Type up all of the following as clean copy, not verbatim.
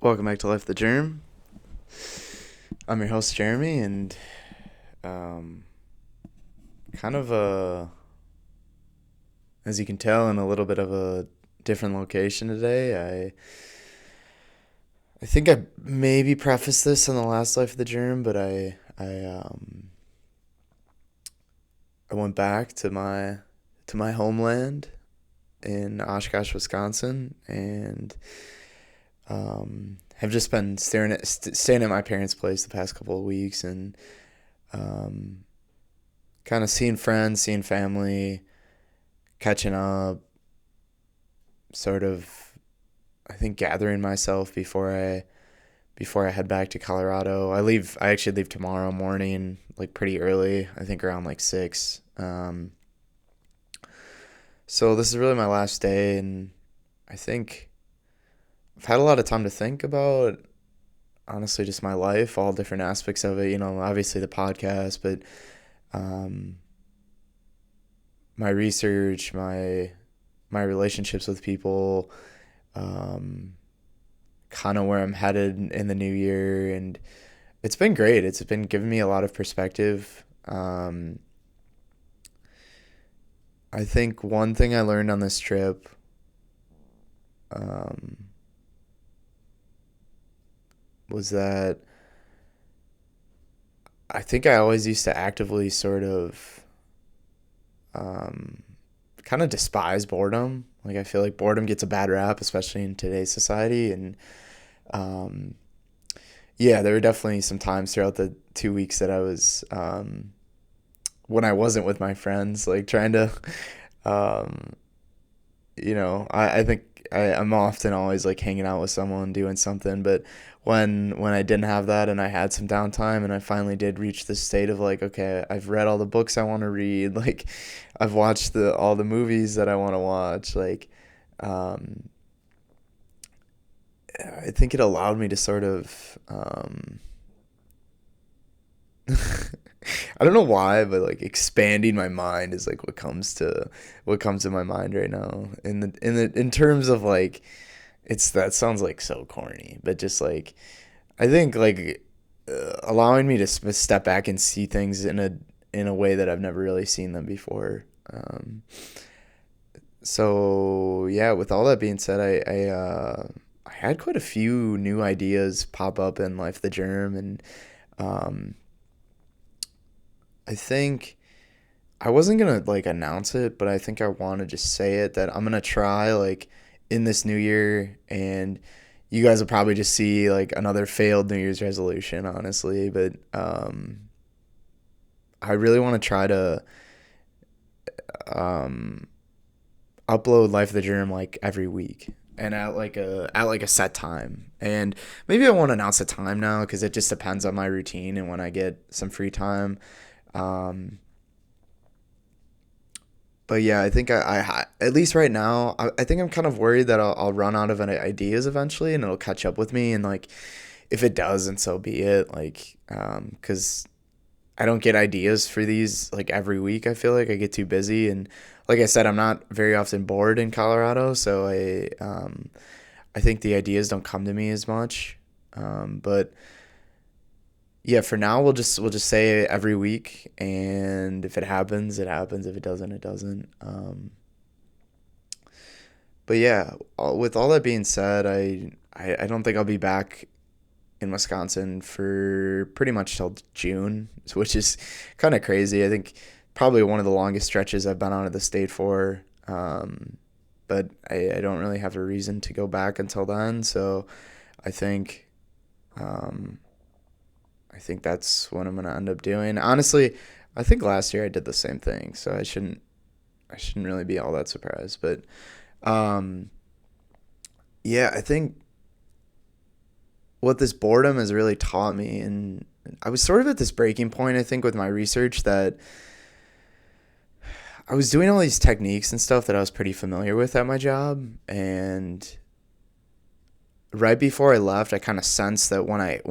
Welcome back to Life of the Germ. I'm your host Jeremy, and um, kind of as you can tell, in a little bit of a different location today. I think I maybe prefaced this in the last Life of the Germ, but I went back to my homeland in Oshkosh, Wisconsin, and have just been staying at my parents' place the past couple of weeks, and um, kind of seeing friends, seeing family, catching up, sort of. I think gathering myself before I head back to Colorado. I actually leave tomorrow morning, like pretty early. I think around like 6. So this is really my last day, and I think I've had a lot of time to think about, honestly, just my life, all different aspects of it. Obviously the podcast, but um, my research, my relationships with people, um, kind of where I'm headed in the new year, and it's been great. It's been giving me a lot of perspective. I think one thing I learned on this trip, um, was that I think I always used to actively sort of um, kind of despise boredom. Like, I feel like boredom gets a bad rap, especially in today's society. And um, yeah, there were definitely some times throughout the 2 weeks that I was when I wasn't with my friends, like trying to, um, I think I'm often always like hanging out with someone doing something, but when I didn't have that and I had some downtime and I finally did reach this state of like, okay, I've read all the books I want to read, like I've watched the all the movies that I want to watch, like um, I think it allowed me to sort of I don't know why, but like expanding my mind is like what comes to my mind right now. In terms of like, it's that sounds like so corny, but just like I think like allowing me to step back and see things in a way that I've never really seen them before. So yeah, with all that being said, I had quite a few new ideas pop up in Life the Germ, and um, I think I wasn't gonna like announce it, but I think I want to just say it that I'm gonna try like in this new year, and you guys will probably just see like another failed New Year's resolution, honestly. But I really want to try to um, upload Life of the Germ like every week and at like a set time. And maybe I won't announce a time now because it just depends on my routine and when I get some free time. Um, but yeah, I think at least right now, I think I'm kind of worried that I'll run out of ideas eventually, and it'll catch up with me. And like, if it does, and so be it. Like, because I don't get ideas for these like every week. I feel like I get too busy, and like I said, I'm not very often bored in Colorado, so I think the ideas don't come to me as much. But yeah, for now we'll just say every week, and if it happens, it happens. If it doesn't, it doesn't. But yeah, with all that being said, I don't think I'll be back in Wisconsin for pretty much till June, which is kind of crazy. I think probably one of the longest stretches I've been out of the state for. But I don't really have a reason to go back until then, so I think um, I think that's what I'm gonna end up doing. Honestly, I think last year I did the same thing, so I shouldn't really be all that surprised. But um, yeah, I think what this boredom has really taught me, and I was sort of at this breaking point, I think, with my research that I was doing all these techniques and stuff that I was pretty familiar with at my job, and right before I left, I kind of sensed that when I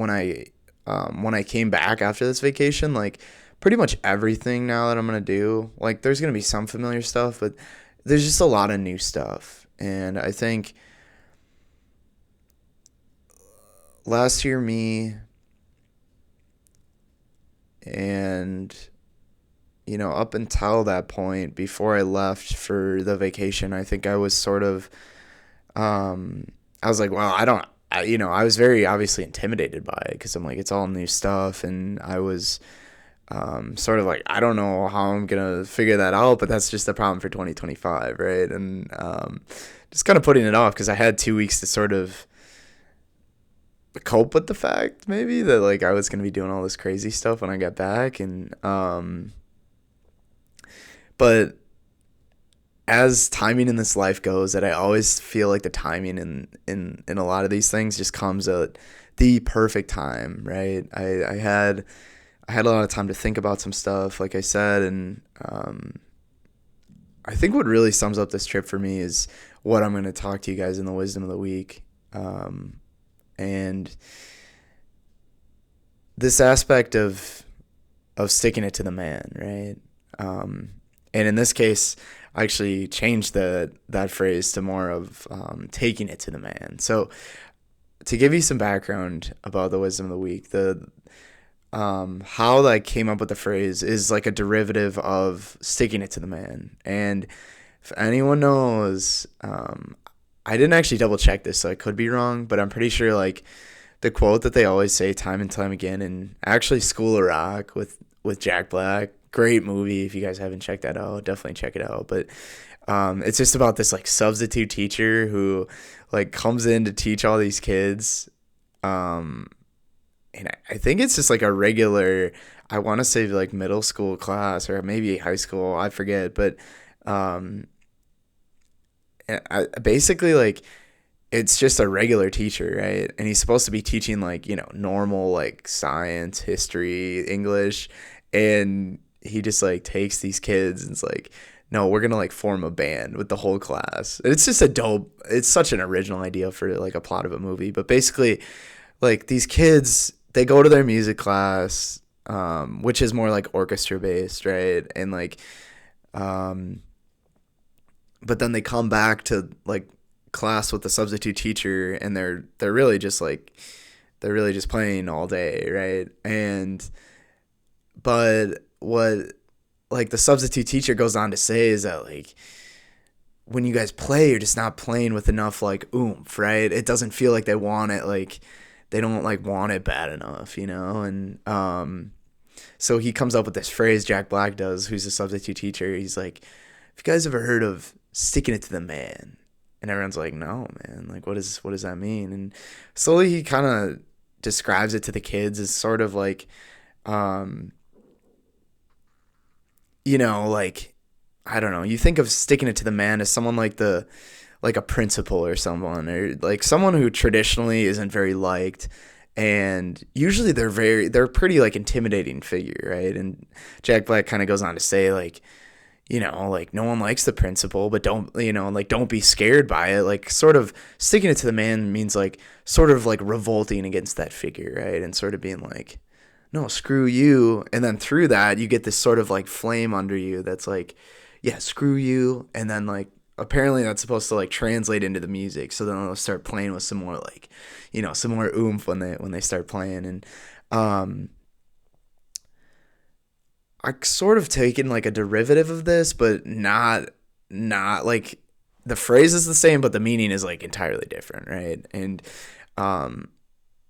came back after this vacation, like pretty much everything now that I'm gonna do, like there's gonna be some familiar stuff, but there's just a lot of new stuff, and I think last year, me and, up until that point, before I left for the vacation, I think I was sort of, um, I was like, well, I don't, I was very obviously intimidated by it because I'm like, it's all new stuff. And I was sort of like, I don't know how I'm going to figure that out, but that's just the problem for 2025, right? And just kind of putting it off because I had 2 weeks to sort of cope with the fact maybe that like I was going to be doing all this crazy stuff when I got back. And, but as timing in this life goes, that I always feel like the timing in a lot of these things just comes at the perfect time, right? I had a lot of time to think about some stuff, like I said, and I think what really sums up this trip for me is what I'm going to talk to you guys in the wisdom of the week, and this aspect of sticking it to the man, right? And in this case, I actually changed that phrase to more of taking it to the man. So to give you some background about the wisdom of the week, the how I came up with the phrase is like a derivative of sticking it to the man. And if anyone knows, I didn't actually double check this, so I could be wrong, but I'm pretty sure like the quote that they always say time and time again, and actually School of Rock with Jack Black, great movie. If you guys haven't checked that out, definitely check it out. But it's just about this like substitute teacher who like comes in to teach all these kids. And I think it's just like a regular, I want to say like middle school class or maybe high school, I forget. But um, basically like it's just a regular teacher, right? And he's supposed to be teaching like, normal like science, history, English. And he just like takes these kids and it's like, no, we're gonna like form a band with the whole class. And it's just it's such an original idea for like a plot of a movie. But basically, like these kids, they go to their music class, which is more like orchestra based, right? And like, um, but then they come back to like class with the substitute teacher, and they're really just like they're really just playing all day, right? And but what like the substitute teacher goes on to say is that like when you guys play, you're just not playing with enough like oomph, right? It doesn't feel like they want it, like they don't like want it bad enough, And so he comes up with this phrase, Jack Black does, who's a substitute teacher. He's like, "Have you guys ever heard of sticking it to the man?" And everyone's like, "No, man. Like, what does that mean?" And slowly he kind of describes it to the kids as sort of like, um, like I don't know. You think of sticking it to the man as someone like a principal or someone, or like someone who traditionally isn't very liked, and usually they're pretty like intimidating figure, right? And Jack Black kind of goes on to say like, like no one likes the principal, but don't be scared by it. Like sort of sticking it to the man means like sort of like revolting against that figure, right? And sort of being like, no, screw you. And then through that, you get this sort of like flame under you that's like, yeah, screw you. And then like, apparently that's supposed to like translate into the music. So then they'll start playing with some more like, some more oomph when they start playing. And um, I sort of taken like a derivative of this, but not like the phrase is the same, but the meaning is like entirely different, right? And um,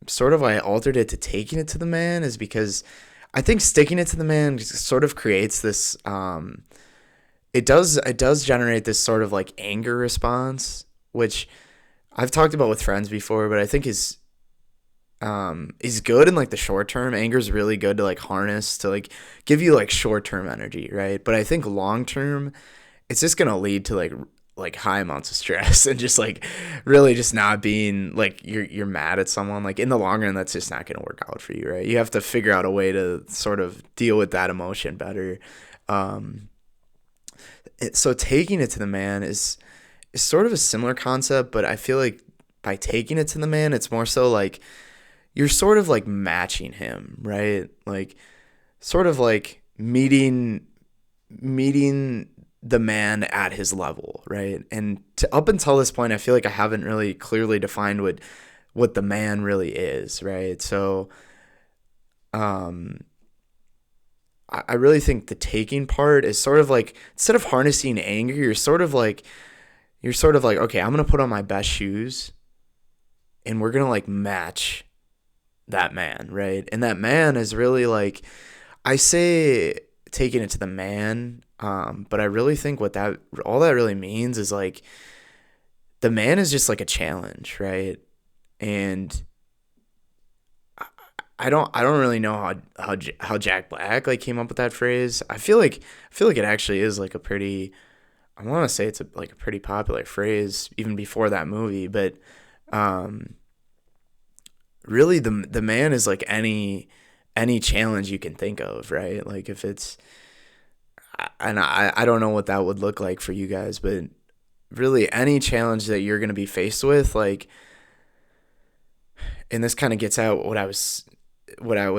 sort of why I altered it to taking it to the man is because I think sticking it to the man sort of creates this. It does generate this sort of like anger response, which I've talked about with friends before, but I think is good in like the short term. Anger is really good to like harness to like give you like short term energy, right? But I think long term, it's just gonna lead to like high amounts of stress and just like really just not being like you're mad at someone. Like in the long run, that's just not gonna work out for you, right? You have to figure out a way to sort of deal with that emotion better. Um, so taking it to the man is sort of a similar concept, but I feel like by taking it to the man, it's more so like you're sort of like matching him, right? Like sort of like meeting the man at his level, right? And up until this point, I feel like I haven't really clearly defined what the man really is, right? So um I really think the taking part is sort of like, instead of harnessing anger, you're sort of like, okay, I'm gonna put on my best shoes and we're gonna like match that man, right? And that man is really like, I say taking it to the man, but I really think what that all that really means is like, the man is just like a challenge, right? And I don't really know how Jack Black like came up with that phrase. I feel like it actually is like a pretty, I want to say it's like a pretty popular phrase even before that movie, but um really the man is like any challenge you can think of, right? Like if it's, and I don't know what that would look like for you guys, but really any challenge that you're going to be faced with, like, and this kind of gets out what I was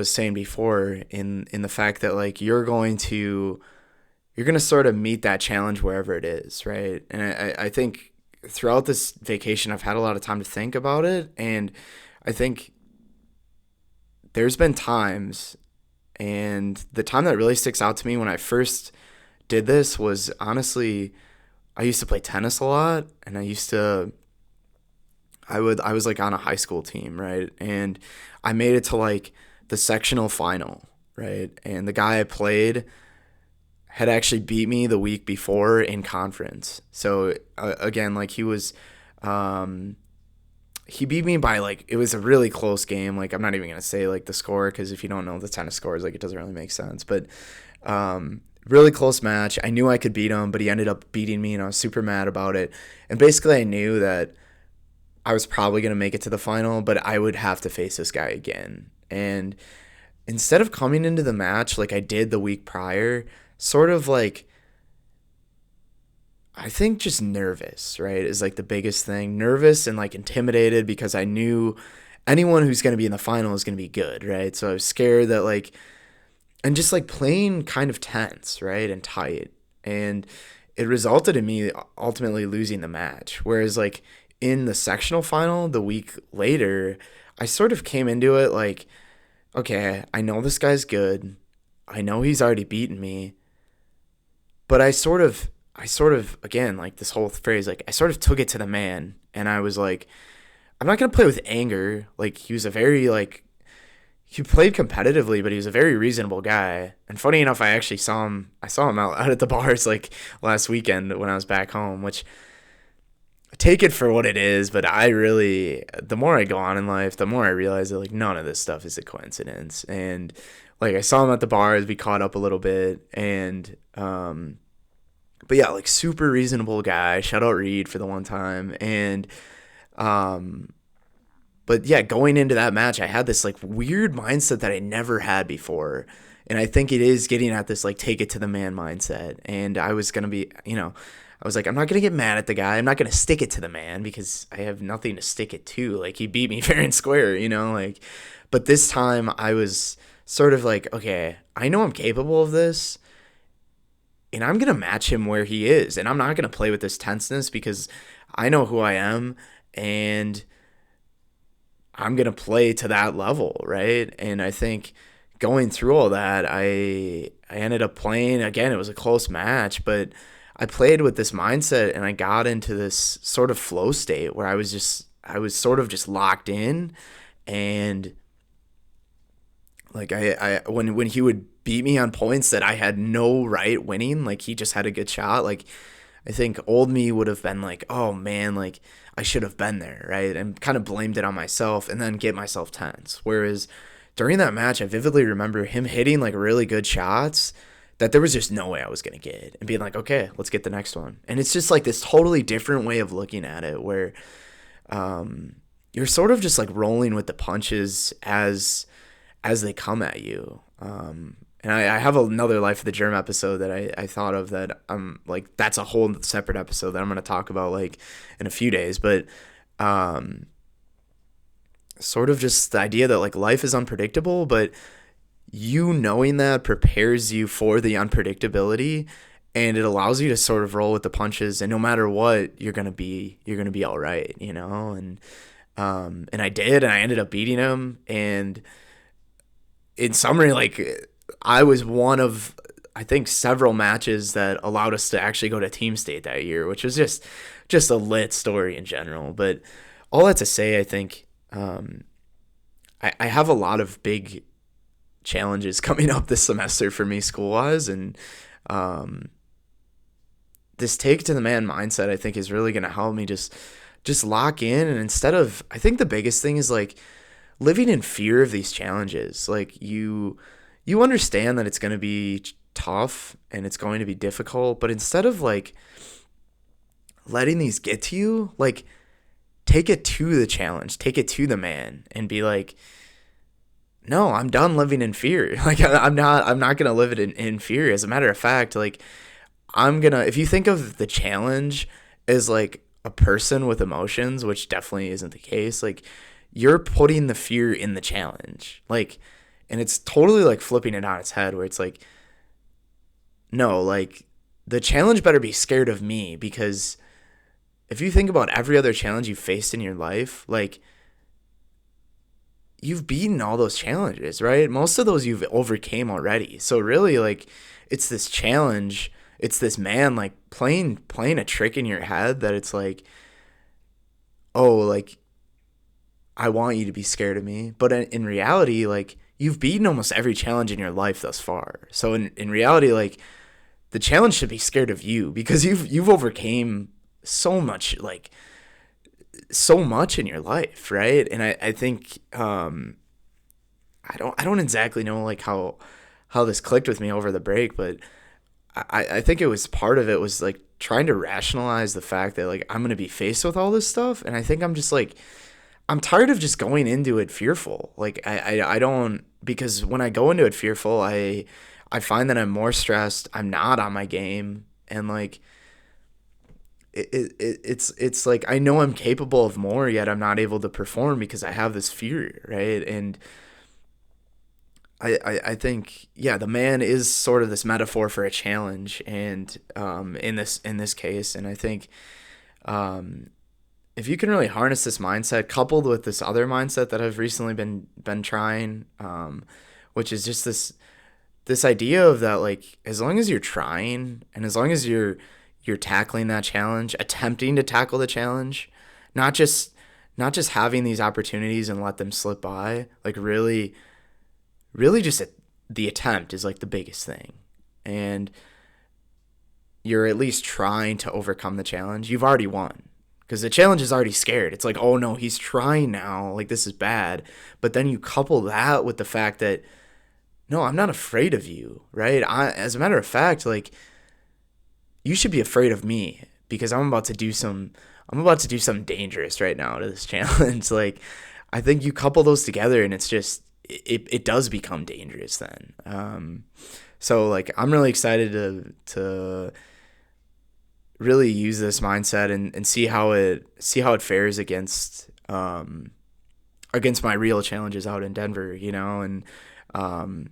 saying before, in the fact that like you're going to sort of meet that challenge wherever it is, right? And I think throughout this vacation I've had a lot of time to think about it, and I think there's been times, and the time that really sticks out to me when I first did this was honestly, I used to play tennis a lot, and I was like on a high school team, right? And I made it to like the sectional final, right? And the guy I played had actually beat me the week before in conference. So again, like um, he beat me by like, it was a really close game. Like I'm not even gonna say like the score, because if you don't know the tennis scores, like it doesn't really make sense. But really close match. I knew I could beat him, but he ended up beating me, and I was super mad about it. And basically, I knew that I was probably gonna make it to the final, but I would have to face this guy again. And instead of coming into the match like I did the week prior, sort of like, I think just nervous, right, is like the biggest thing. Nervous and like intimidated, because I knew anyone who's going to be in the final is going to be good, right? So I was scared that like, and just like playing kind of tense, right, and tight. And it resulted in me ultimately losing the match. Whereas like in the sectional final the week later, I sort of came into it like, okay, I know this guy's good. I know he's already beaten me, but I sort of again, like this whole phrase, like I sort of took it to the man, and I was like, I'm not gonna play with anger. Like he was a very like, he played competitively, but he was a very reasonable guy. And funny enough, I saw him out at the bars like last weekend when I was back home, which, take it for what it is, but I really, the more I go on in life, the more I realize that like none of this stuff is a coincidence. And like I saw him at the bars, we caught up a little bit, and but yeah, like super reasonable guy. Shout out Reed for the one time. And um but yeah, going into that match, I had this like weird mindset that I never had before. And I think it is getting at this like take it to the man mindset. And I was gonna be, I was like, I'm not gonna get mad at the guy. I'm not gonna stick it to the man, because I have nothing to stick it to. Like he beat me fair and square, like. But this time I was sort of like, okay, I know I'm capable of this, and I'm gonna match him where he is, and I'm not gonna play with this tenseness, because I know who I am, and I'm gonna play to that level, right? And I think going through all that, I ended up playing again. It was a close match, but I played with this mindset, and I got into this sort of flow state where I was sort of just locked in, and like I when he would beat me on points that I had no right winning, like he just had a good shot, like I think old me would have been like, oh man, like I should have been there, right? And kind of blamed it on myself, and then get myself tense. Whereas during that match, I vividly remember him hitting like really good shots that there was just no way I was going to get, and being like, okay, let's get the next one. And it's just like this totally different way of looking at it, where you're sort of just like rolling with the punches as they come at you. And I have another Life of the Germ episode that I thought of, that like that's a whole separate episode that I'm going to talk about like in a few days. But sort of just the idea that like life is unpredictable, but you knowing that prepares you for the unpredictability, and it allows you to sort of roll with the punches, and no matter what, you're going to be all right, and And I did, and I ended up beating him. And in summary, like, I was one of, I think, several matches that allowed us to actually go to team state that year, which was just a lit story in general. But all that to say, I think I have a lot of big challenges coming up this semester for me school wise, and um, this take to the man mindset I think is really going to help me just lock in. And instead of, I think the biggest thing is like living in fear of these challenges. Like you understand that it's going to be tough and it's going to be difficult, but instead of like letting these get to you, like take it to the challenge, take it to the man, and be like, no, I'm done living in fear. Like I'm not gonna live it in fear. As a matter of fact, like I'm gonna, if you think of the challenge as like a person with emotions, which definitely isn't the case, like you're putting the fear in the challenge. Like, and it's totally like flipping it on its head where it's like, no, like the challenge better be scared of me, because if you think about every other challenge you faced in your life, like you've beaten all those challenges, right? Most of those you've overcame already. So really, like, it's this challenge, it's this man like playing a trick in your head that it's like, oh, like I want you to be scared of me, but in reality, like you've beaten almost every challenge in your life thus far. So in reality, like the challenge should be scared of you, because you've overcame so much, like so much in your life, right? And I think I don't exactly know like how this clicked with me over the break, but I think it was part of it was like trying to rationalize the fact that like I'm gonna be faced with all this stuff, and I think I'm just like I'm tired of just going into it fearful. Like I don't, because when I go into it fearful, I find that I'm more stressed. I'm not on my game, and like it's like I know I'm capable of more, yet I'm not able to perform because I have this fear, right? And I think, yeah, the man is sort of this metaphor for a challenge, and in this case, and I think um, if you can really harness this mindset coupled with this other mindset that I've recently been trying, which is just this idea of that, like as long as you're trying and as long as you're tackling that challenge, attempting to tackle the challenge, not just not just having these opportunities and let them slip by, like really just the attempt is like the biggest thing. And you're at least trying to overcome the challenge, you've already won. Because the challenge is already scared. It's like, oh no, he's trying now. Like, this is bad. But then you couple that with the fact that, no, I'm not afraid of you, right? As a matter of fact, like, you should be afraid of me because I'm about to do something dangerous right now to this challenge. Like, I think you couple those together and it's just, it does become dangerous then. So like, I'm really excited to really use this mindset and see how it fares against my real challenges out in Denver, and um,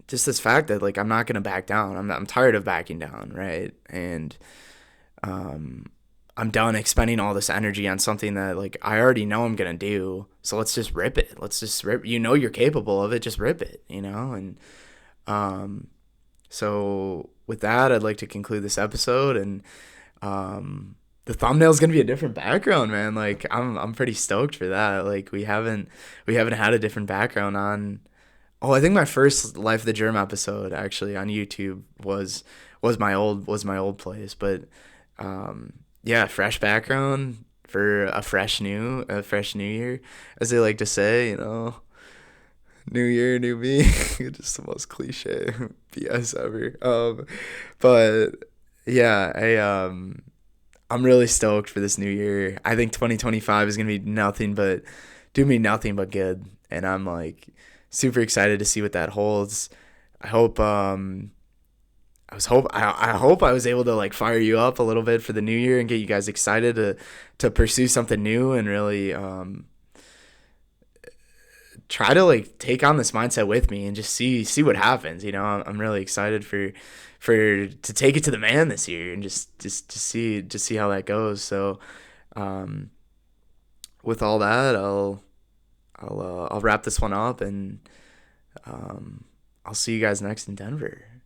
just this fact that like I'm not gonna back down. I'm tired of backing down, right? And um, I'm done expending all this energy on something that like I already know I'm gonna do. So let's just rip it. Let's just rip. You're capable of it. Just rip it. And um, so with that, I'd like to conclude this episode, and the thumbnail is gonna be a different background, man. Like I'm pretty stoked for that. Like we haven't had a different background on. Oh, I think my first Life of the Germ episode actually on YouTube was my old place, but yeah, fresh background for a fresh new year, as they like to say. New year, new me. Just the most cliche BS ever. But yeah, I'm really stoked for this new year. I think 2025 is gonna be nothing but do me nothing but good, and I'm like super excited to see what that holds. I hope I hope I was able to like fire you up a little bit for the new year and get you guys excited to pursue something new and really try to like take on this mindset with me and just see what happens. I'm really excited to take it to the man this year and just see how that goes. So with all that, I'll wrap this one up, and I'll see you guys next in Denver.